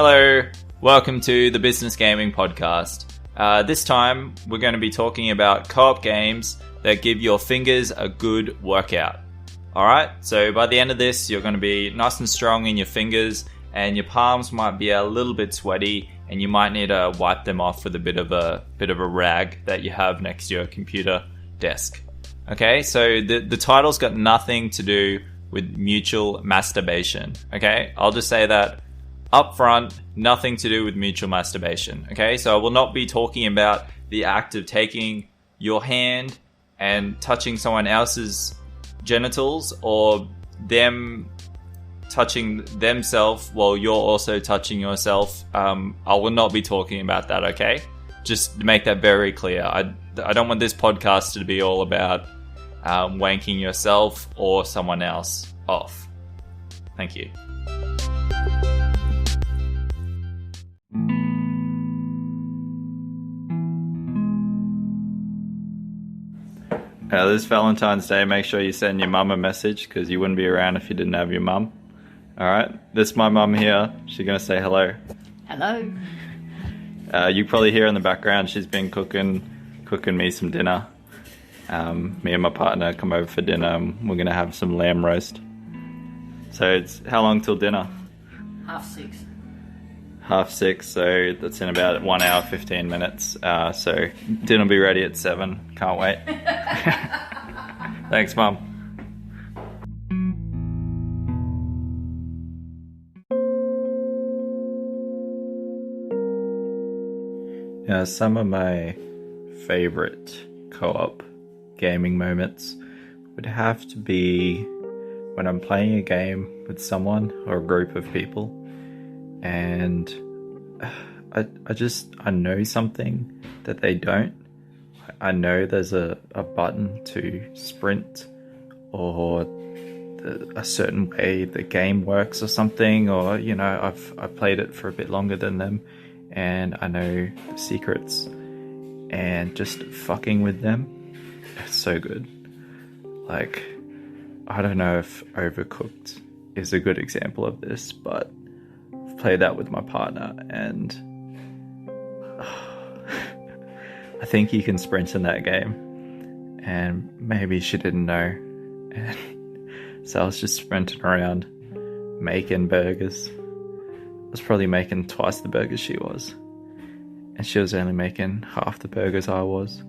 Hello, welcome to the Business Gaming Podcast. This time, we're going to be talking about co-op games that give your fingers a good workout. Alright, so by the end of this, you're going to be nice and strong in your fingers, and your palms might be a little bit sweaty, and you might need to wipe them off with a bit of a rag that you have next to your computer desk. Okay, so the title's got nothing to do with mutual masturbation. Okay, I'll just say that up front, nothing to do with mutual masturbation. Okay, so I will not be talking about the act of taking your hand and touching someone else's genitals, or them touching themselves while you're also touching yourself. I will not be talking about that, okay? Just to make that very clear. I don't want this podcast to be all about wanking yourself or someone else off. Thank you. This Valentine's Day, make sure you send your mum a message, because you wouldn't be around if you didn't have your mum. Alright, this is my mum here. She's going to say hello. Hello. You probably hear in the background she's been cooking me some dinner. Me and my partner come over for dinner, and we're going to have some lamb roast. So it's how long till dinner? 6:30. 6:30, so that's in about 1 hour 15 minutes. So dinner will be ready at 7. Can't wait. Thanks, Mum. Now, some of my favorite co-op gaming moments would have to be when I'm playing a game with someone or a group of people, and I know something that they don't. I know there's a button to sprint, or a certain way the game works or something, or I've played it for a bit longer than them, and I know the secrets, and just fucking with them, it's so good. Like, I don't know if Overcooked is a good example of this, but I've played that with my partner, and I think you can sprint in that game, and maybe she didn't know, and so I was just sprinting around making burgers. I was probably making twice the burgers she was, and she was only making half the burgers I was.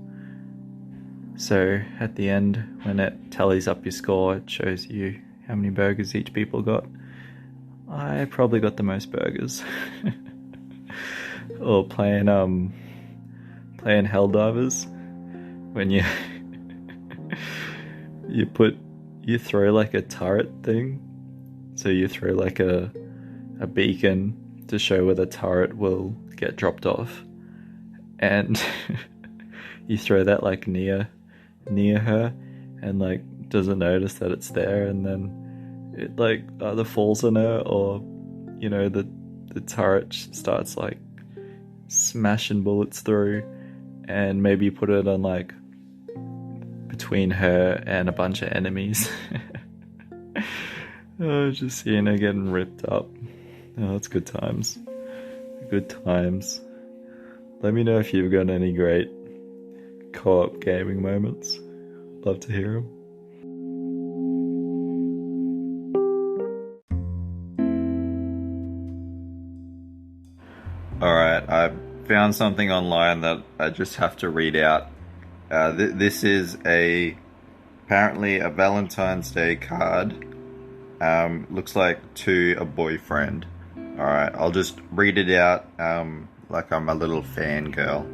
So at the end, when it tallies up your score, it shows you how many burgers each people got. I probably got the most burgers. Or playing Helldivers, when you you throw like a turret thing. So you throw like a beacon to show where the turret will get dropped off, and you throw that like near her, and like doesn't notice that it's there, and then it like either falls on her, or the turret starts like smashing bullets through, and maybe you put it on like between her and a bunch of enemies. Just seeing her getting ripped up. Oh, it's good times. Good times. Let me know if you've got any great co-op gaming moments. Love to hear them. Alright, I found something online that I just have to read out. This is apparently a Valentine's Day card. Looks like to a boyfriend. Alright, I'll just read it out like I'm a little fangirl.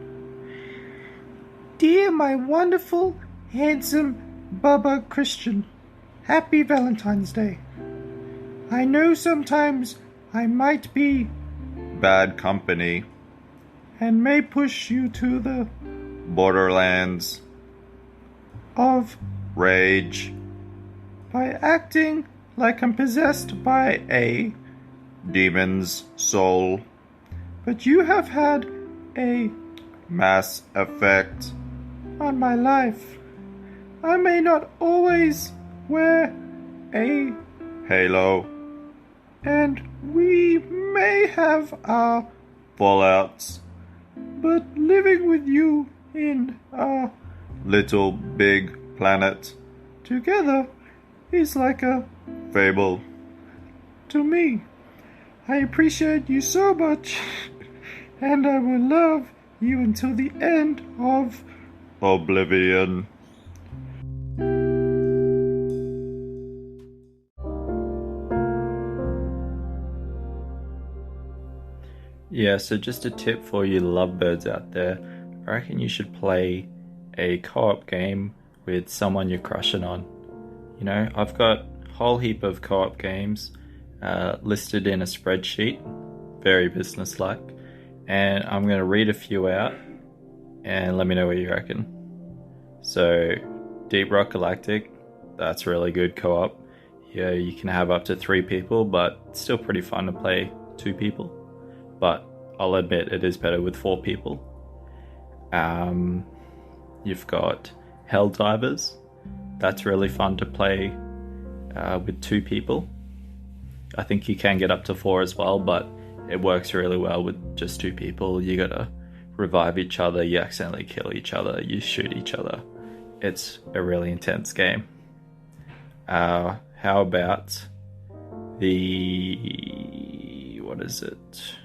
Dear my wonderful, handsome Bubba Christian, Happy Valentine's Day. I know sometimes I might be bad company and may push you to the borderlands of rage by acting like I'm possessed by a demon's soul. But you have had a mass effect on my life. I may not always wear a halo, and we may have our fallouts, but living with you in our little big planet together is like a fable to me. I appreciate you so much, and I will love you until the end of oblivion. Yeah, so just a tip for you lovebirds out there. I reckon you should play a co-op game with someone you're crushing on. You know, I've got a whole heap of co-op games listed in a spreadsheet, very businesslike, and I'm going to read a few out and let me know what you reckon. So, Deep Rock Galactic, that's really good co-op. Yeah, you can have up to 3 people, but it's still pretty fun to play 2 people. But I'll admit it is better with 4 people. You've got Helldivers. That's really fun to play with 2 people. I think you can get up to 4 as well, but it works really well with just 2 people. You gotta revive each other, you accidentally kill each other, you shoot each other. It's a really intense game. How about the... what is it?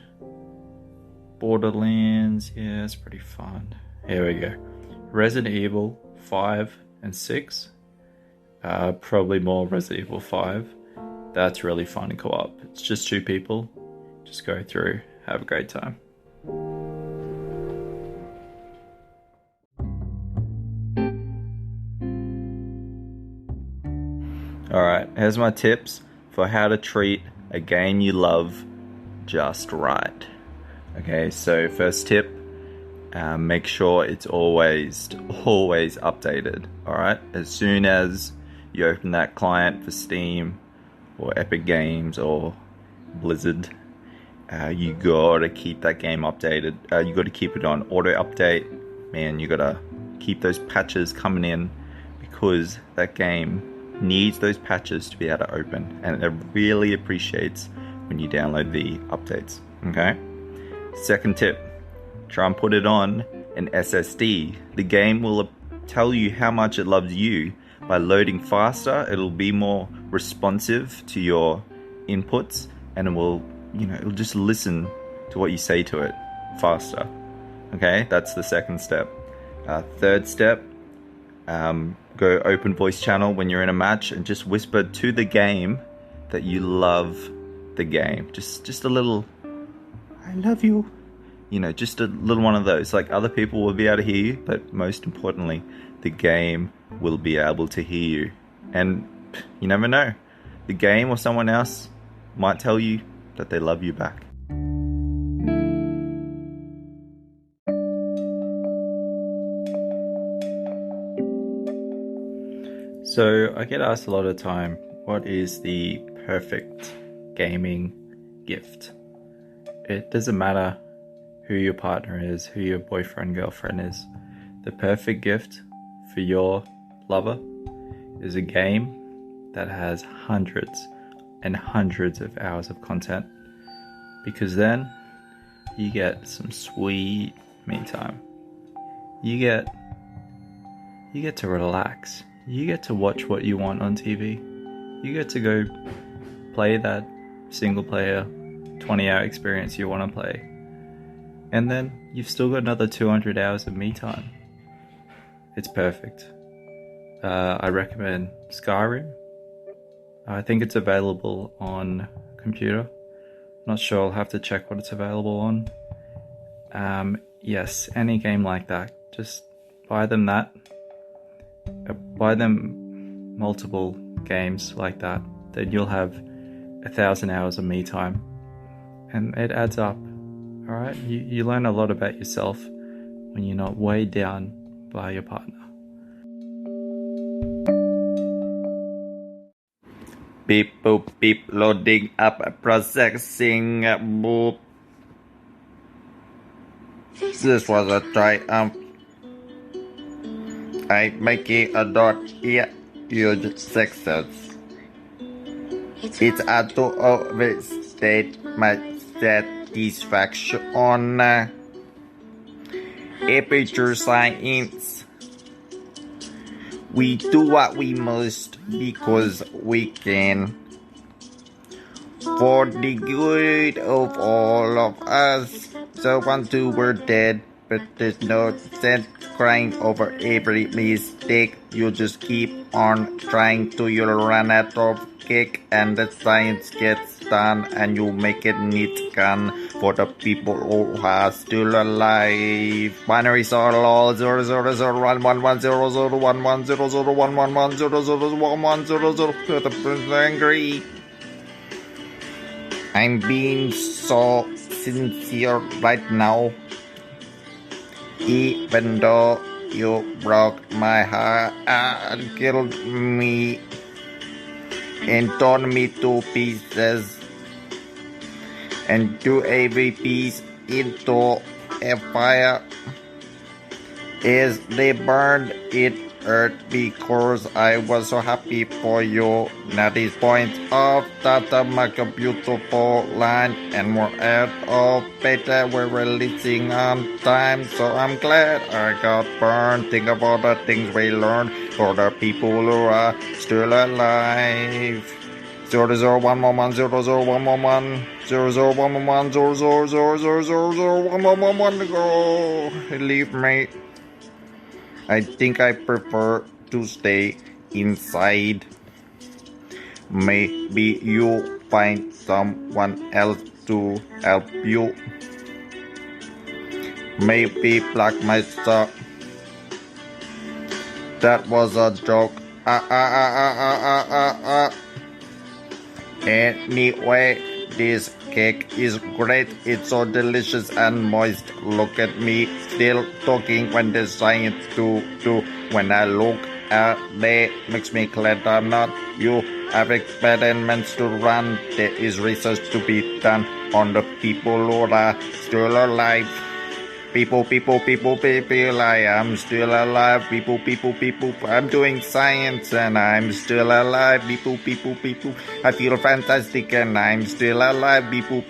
Borderlands, yeah, it's pretty fun. Here we go. Resident Evil 5 and 6. Probably more Resident Evil 5. That's really fun in co-op. It's just 2 people. Just go through, have a great time. Alright, here's my tips for how to treat a game you love just right. Okay, so first tip, make sure it's always updated. Alright, as soon as you open that client for Steam or Epic Games or Blizzard, you gotta keep that game updated. You gotta keep it on auto update. Man, you gotta keep those patches coming in, because that game needs those patches to be able to open, and it really appreciates when you download the updates. Okay. Second tip, try and put it on an SSD. The game will tell you how much it loves you by loading faster. It'll be more responsive to your inputs, and it will, it'll just listen to what you say to it faster. Okay, that's the second step. Third step, go open voice channel when you're in a match and just whisper to the game that you love the game. Just a little, I love you. Just a little one of those. Like, other people will be able to hear you, but most importantly, the game will be able to hear you. And you never know, the game or someone else might tell you that they love you back. So I get asked a lot of the time, what is the perfect gaming gift? It doesn't matter who your partner is, who your boyfriend, girlfriend is. The perfect gift for your lover is a game that has hundreds and hundreds of hours of content, because then you get some sweet me time. You get to relax. You get to watch what you want on TV. You get to go play that single player 20-hour experience you want to play. And then you've still got another 200 hours of me time. It's perfect. I recommend Skyrim. I think it's available on computer. Not sure, I'll have to check what it's available on. Yes, any game like that. Just buy them that. Buy them multiple games like that. Then you'll have 1,000 hours of me time. And it adds up. Alright? You learn a lot about yourself when you're not weighed down by your partner. Beep boop beep, loading up, processing, boop. This was a triumph. I'm making a dot here, huge success. It's hard to overstate my satisfaction. Aperture science. We do what we must because we can. For the good of all of us. So one, two, we're dead. But there's no sense crying over every mistake. You just keep on trying till you run out of cake and the science gets done and you make it neat gun for the people who are still alive. Binary star law 0001100110011001100 angry. I'm being so sincere right now. Even though you broke my heart and killed me and torn me to pieces and threw every piece into a fire as they burned it hurt because I was so happy for you. Now these points of data make a beautiful line and we're out of beta. We're releasing on time, so I'm glad I got burned. Think about the things we learned for the people who are still alive. 0011100110011000000000111 go. Leave me. I think I prefer to stay inside. Maybe you find someone else to help you. Maybe black myself. That was a joke. Anyway, this cake is great. It's so delicious and moist. Look at me still talking when the science do. When I look at it, makes me glad I'm not you. Have experiments to run. There is research to be done on the people who are still alive. People, I am still alive. People, I'm doing science and I'm still alive. People, I feel fantastic and I'm still alive. People,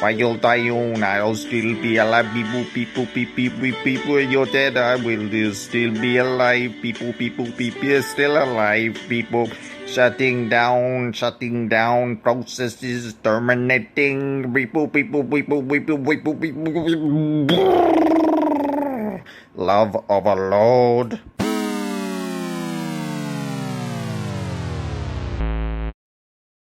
while dying, I'll still be alive. People, you're dead, I will still be alive. People, still alive. People, shutting down, processes terminating. People. Love overload.